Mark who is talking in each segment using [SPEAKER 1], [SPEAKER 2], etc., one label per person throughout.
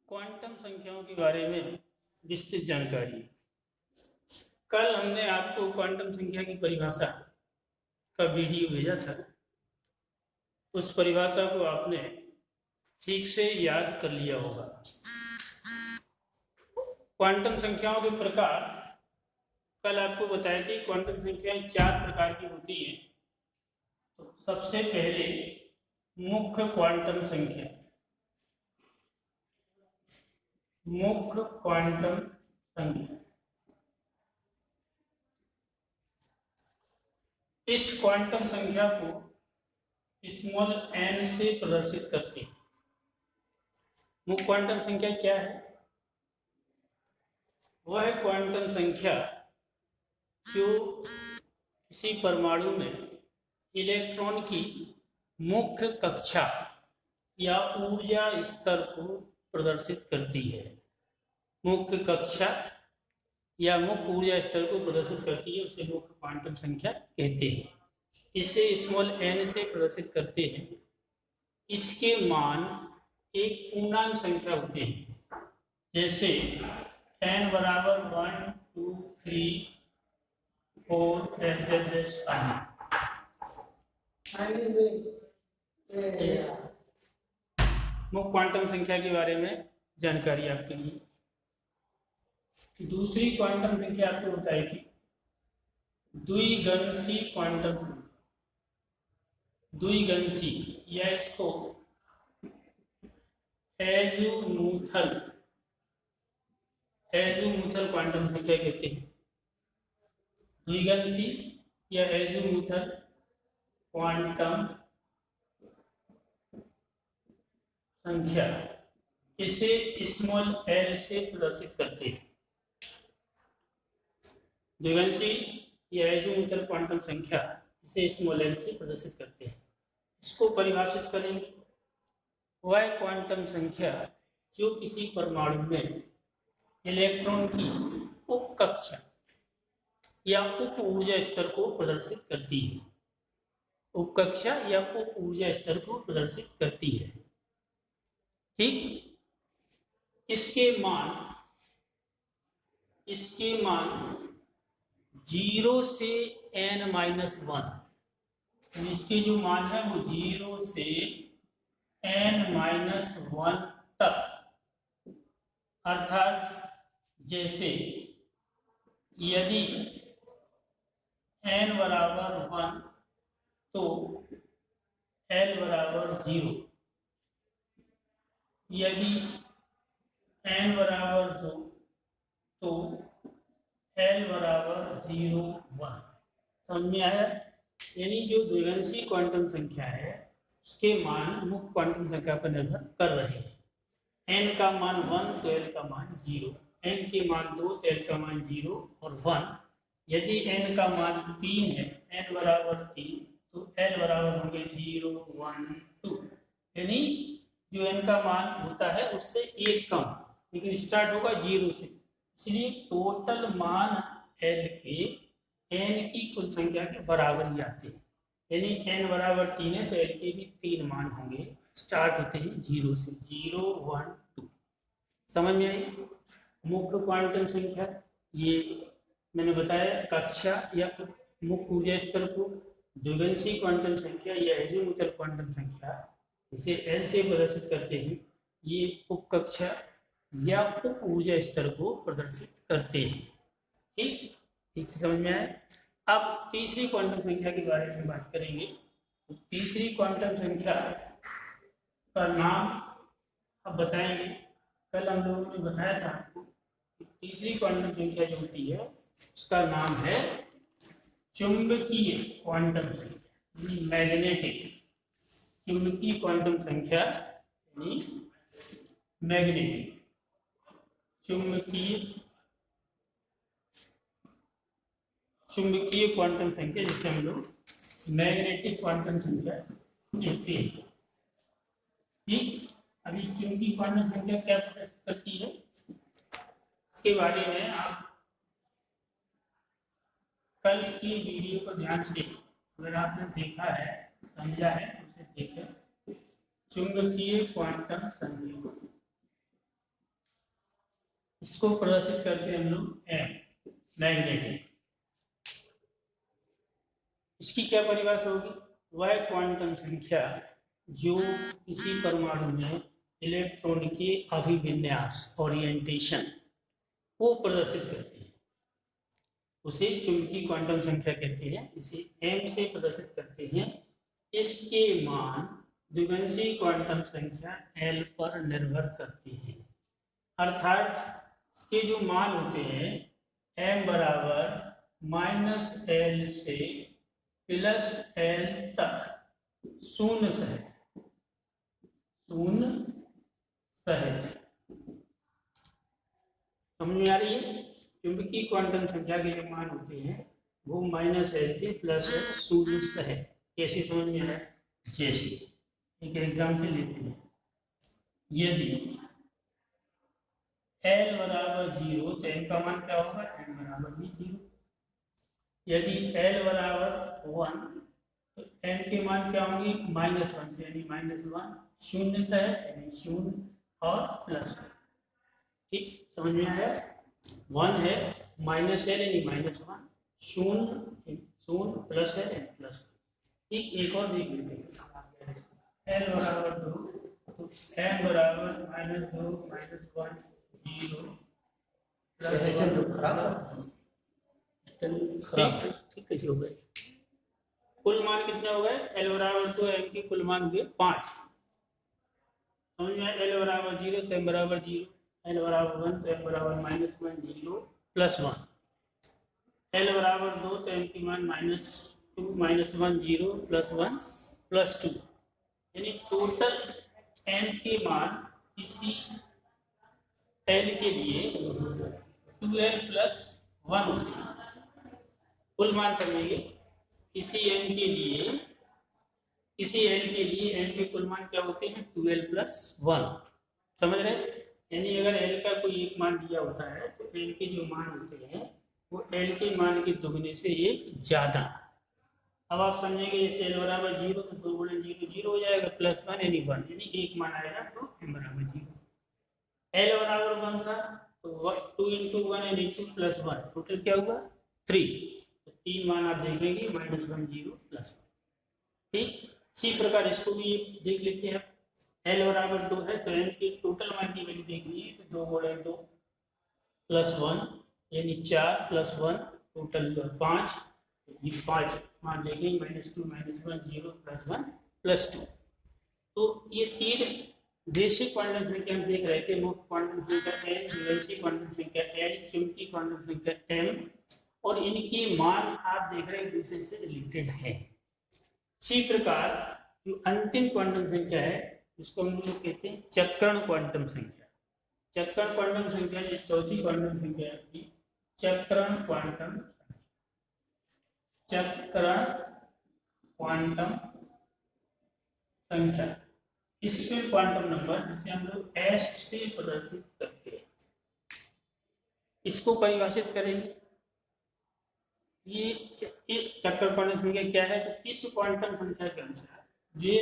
[SPEAKER 1] Quantum संख्याओं के बारे में विस्तृत जानकारी। कल हमने आपको क्वांटम संख्या की परिभाषा का वीडियो भेजा था। उस परिभाषा को आपने ठीक से याद कर लिया होगा। क्वांटम संख्याओं के प्रकार कल आपको बताया कि क्वांटम संख्याएं 4 प्रकार की होती हैं। तो सबसे पहले मुख्य क्वांटम संख्या, मुख्य क्वांटम संख्या। इस क्वांटम संख्या को स्मॉल n से प्रदर्शित करते हैं। मुख्य क्वांटम संख्या क्या है? वह क्वांटम संख्या जो किसी परमाणु में इलेक्ट्रॉन की मुख्य कक्षा या ऊर्जा स्तर को प्रदर्शित करती है। मुख्य कक्षा या मुख्य ऊर्जा स्तर को प्रदर्शित करती है, उसे मुख्य क्वांटम संख्या कहते हैं। इसे स्मॉल n से प्रदर्शित करते हैं। इसके मान एक पूर्णांक संख्या होते हैं, जैसे n बराबर 1 2 3 4 मुख्य क्वांटम संख्या के बारे में जानकारी आपके लिए। दूसरी क्वांटम संख्या आपको बताएगी द्विगंशी क्वांटम संख्या। द्विगंशी या इसको एज़ीमुथल क्वांटम संख्या कहते हैं। द्विगंशी या एज़ीमुथल क्वांटम संख्या, इसे स्मॉल l से प्रदर्शित करते हैं। द्विगंशी या एज़ीमुथल क्वांटम संख्या इसे स्मॉल l से प्रदर्शित करते हैं। इसको परिभाषित करेंगे। वह क्वांटम संख्या जो किसी परमाणु में इलेक्ट्रॉन की उप कक्षा या उप ऊर्जा स्तर को प्रदर्शित करती है। उप कक्षा या उप ऊर्जा स्तर को प्रदर्शित करती है। ठीक, इसके मान 0 से n-1, इसके जो मान है वो 0 से n-1 तक, अर्थात जैसे यदि n बराबर 1 तो l बराबर 0, यदि n बराबर 2 तो l बराबर 0 1। समझ में आया? यानी जो द्विगंशी क्वांटम संख्या है उसके मान मुख्य क्वांटम संख्या पर निर्भर कर रहे हैं। n का मान 1 तो l का मान 0, n के मान 2 तो l का मान 0 और 1। यदि n का मान 3 है, n बराबर 3 तो l बराबर होंगे 0 1 2। यानी जो n का मान होता है उससे एक कम, लेकिन स्टार्ट होगा 0 से। इसलिए टोटल मान l के n की कुल संख्या के बराबर ही आते हैं। यानी n बराबर 3 है तो l के भी 3 मान होंगे, स्टार्ट होते हैं 0 से, 0 1 2। समझ में आई? मुख्य क्वांटम संख्या ये मैंने बताया कक्षा या मुख्य ऊर्जा स्तर को। द्विगंशी क्वांटम संख्या या एज़ीमुथल क्वांटम संख्या इसे l से प्रदर्शित करते हैं। ये उप कक्षा या उप ऊर्जा स्तर को प्रदर्शित करते हैं। ठीक से समझ में आया? अब तीसरी क्वांटम संख्या के बारे में बात करेंगे। तो तीसरी क्वांटम संख्या का नाम अब बताएंगे। कल हम लोगों ने बताया था कि तीसरी क्वांटम संख्या जो होती है उसका नाम है चुंबकीय क्वांटम संख्या, मैग्नेटिक। चुंबकीय क्वांटम संख्या यानी मैग्नेटिक, चुंबकीय क्वांटम संख्या, जिसे हम लोग मैग्नेटिक क्वांटम संख्या कहते हैं। ठीक, अभी चुंबकीय क्वांटम संख्या क्या प्रदर्शित करती है इसके बारे में आप कल की वीडियो को ध्यान से अगर आपने देखा है, समझा है, उसे देखें। चुंबकीय क्वांटम संख्या इसको प्रदर्शित करते हैं हम लोग एम मैग्नेटिक। इसकी क्या परिभाषा होगी? वह क्वांटम संख्या जो किसी परमाणु में इलेक्ट्रॉन के अभिविन्यास ओरिएंटेशन को प्रदर्शित करती है, उसे चुंबकीय क्वांटम संख्या कहते हैं। इसे एम से प्रदर्शित करते हैं। इसके मान द्विगंशीय क्वांटम संख्या एल पर निर्भर करते हैं। अर्थात इसके जो मान होते हैं एम बराबर -L से +L तक शून्य सहित समझ में आ रही है? चुंबकीय क्वांटम संख्या के जो मान होते हैं वो -L से +L शून्य सहित। कैसे समझ में आया? जैसे एक एग्जाम्पल लेते हैं। यदि L बराबर 0 तो m का मान क्या होगा? m बराबर भी 0। यदि L बराबर 1 तो m के मान क्या होंगे? -1 से, यानी -1 शून्य से यानी शून्य और +1। ठीक, समझ में आया? 1 है -L यानी -1, शून्य +L यानी +1। ठीक, एक और देख लेते हैं। L बराबर 2 तो m बराबर -2 -1 0। ठीक कैसे हो गए? कुल मान कितने हो गए? L बराबर 2, m के कुल मान हुए 5। समझ में? L बराबर 0 तो m बराबर 0, L बराबर 1 तो m बराबर -1 0 +1, L बराबर 2 तो m के मान -2 -1 0 +1 +2, यानी टोटल m के मान किसी L के लिए 2l + 1 होते हैं। कुल मान समझिए, किसी m के लिए, किसी L के लिए m के कुल मान क्या होते हैं? 2l + 1। समझ रहे? यानी अगर L का कोई एक मान दिया होता है तो L के जो मान होते हैं वो L के मान के दुगने से एक ज़्यादा। अब आप समझेंगे जैसे L बराबर 0 तो 2 × 0 0 हो जाएगा, +1 यानी 1, यानी एक मान आएगा तो m बराबर 0। L बराबर 1 था तो 2 × 1 यानी 2 + 1, टोटल क्या हुआ? 3। तो 3 मान आप देखेंगे -1 0 +1। ठीक, इसी प्रकार इसको भी देख लेते हैं। L बराबर 2 है तो m के टोटल मान की वैल्यू देखनी है तो 2 × 2 +1 यानी 4 + 1 टोटल 5। ये 5 मान देखेंगे -2 -1 0 +1 +2। तो ये 3 बेसिक क्वांटम संख्या हम देख रहे थे। मुख्य क्वांटम संख्या n, द्विगंशीय क्वांटम संख्या l, चुंबकीय क्वांटम संख्या m, और इनके मान आप देख रहे हैं एक दूसरे से रिलेटेड है। इसी प्रकार जो अंतिम क्वांटम संख्या है जिसको हम लोग कहते हैं चक्रण क्वांटम संख्या। चक्रण क्वांटम संख्या जो चौथी क्वांटम संख्या है, चक्रण क्वांटम संख्या, इसमें क्वांटम नंबर जिसे हम लोग s से प्रदर्शित करते हैं, इसको परिभाषित करेंगे। ये चक्कर क्वांटम संख्या क्या है? तो इस क्वांटम संख्या के अनुसार ये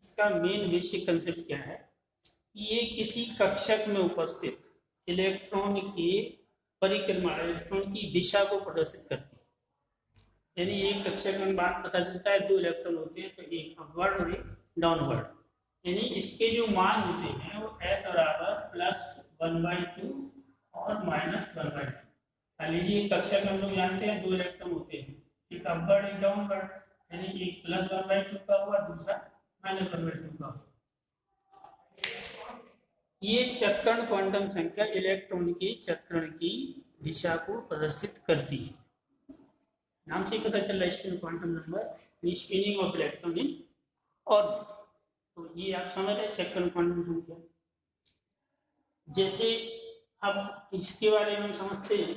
[SPEAKER 1] इसका मेन बेसिक कंसेप्ट क्या है? ये किसी कक्षक में उपस्थित इलेक्ट्रॉन की परिक्रमा, इलेक्ट्रॉन की दिशा को प्रदर्शित करती है। यानी एक कक्षक में बात पता चलता है 2 इलेक्ट्रॉन होते हैं तो एक अपवर्ड और एक डाउनवर्ड, यानी इसके जो मान होते हैं वो s बराबर +1/2 और -1/2। लीजिए कक्षक हम लोग जानते हैं 2 इलेक्ट्रॉन होते हैं, एक अपवर्ड एक डाउनवर्ड, यानी एक +1/2 का हुआ, दूसरा -1/2 का हुआ। ये चक्रण क्वांटम संख्या इलेक्ट्रॉन के चक्रण की दिशा को प्रदर्शित करती है। नाम से पता चल रहा है spin quantum number, spinning of electron in orbit. तो ये आप समझ रहे हैं चक्रण क्वांटम संख्या। जैसे अब इसके बारे में हम समझते हैं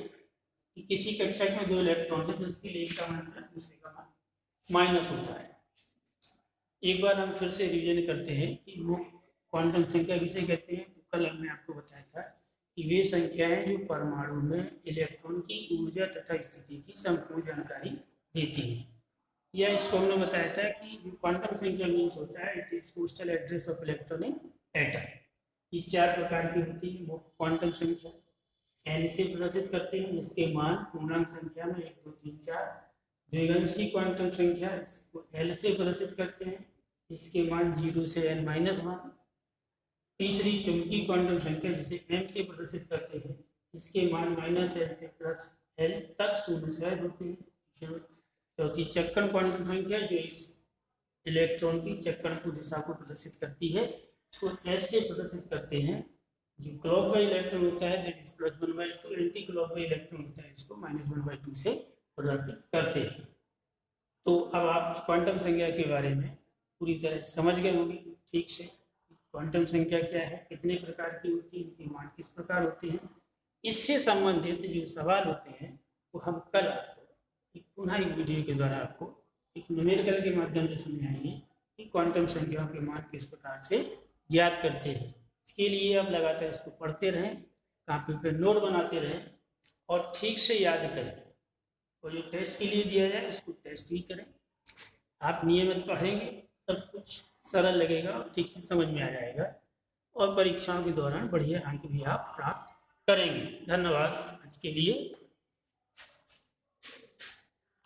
[SPEAKER 1] कि किसी कक्षक में 2 इलेक्ट्रॉन है तो इसके लिए एक का मान प्लस दूसरे का मान माइनस होता है। एक बार हम फिर से रिवीजन करते हैं कि वो क्वांटम संख्या किसे कहते हैं। तो कल हमने आपको बताया था कि वे संख्याएं जो परमाणु में इलेक्ट्रॉन की ऊर्जा तथा स्थिति की संपूर्ण जानकारी देती हैं। या इसको हमने बताया था कि जो क्वांटम संख्या मीन्स होता है it is postal address of electron in atom. ये 4 प्रकार की होती है वो क्वांटम संख्या। n से प्रदर्शित करते हैं, जिसके मान पूर्णांक संख्या में 1 2 3 4। द्विगंशी क्वांटम संख्या इसको l से प्रदर्शित करते हैं, इसके मान 0 से n माइनस 1। तीसरी चुंबकीय क्वांटम संख्या जिसे m से प्रदर्शित करते हैं, इसके मान -l से +l तक शून्य से होते हैं। चौथी चक्कन क्वांटम संख्या जो इस इलेक्ट्रॉन की चक्कन की दिशा को प्रदर्शित करती है, इसको s से प्रदर्शित करते हैं। जो क्लॉकवाइज इलेक्ट्रॉन होता है that is +1/2, anti clockwise electron होता है इसको -1/2 से प्रदर्शित करते हैं। तो अब आप क्वांटम संख्या के बारे में पूरी तरह समझ गए होंगे ठीक से। क्वांटम संख्या क्या है, कितने प्रकार की होती है, इनके मान किस प्रकार होते हैं, इससे संबंधित जो सवाल होते हैं वो हम कल आपको पुनः एक वीडियो के द्वारा आपको एक न्यूमेरिकल के माध्यम से समझाएंगे कि क्वांटम संख्याओं के मान किस प्रकार से ज्ञात करते हैं। इसके लिए आप लगातार इसको पढ़ते रहें, कॉपी पर नोट बनाते रहें और ठीक से याद करें। और जो टेस्ट के लिए दिया जाए उसको टेस्ट भी करें। आप नियमित पढ़ेंगे सब कुछ सरल लगेगा और ठीक से समझ में आ जाएगा और परीक्षाओं के दौरान बढ़िया अंक भी आप प्राप्त करेंगे। धन्यवाद आज के लिए।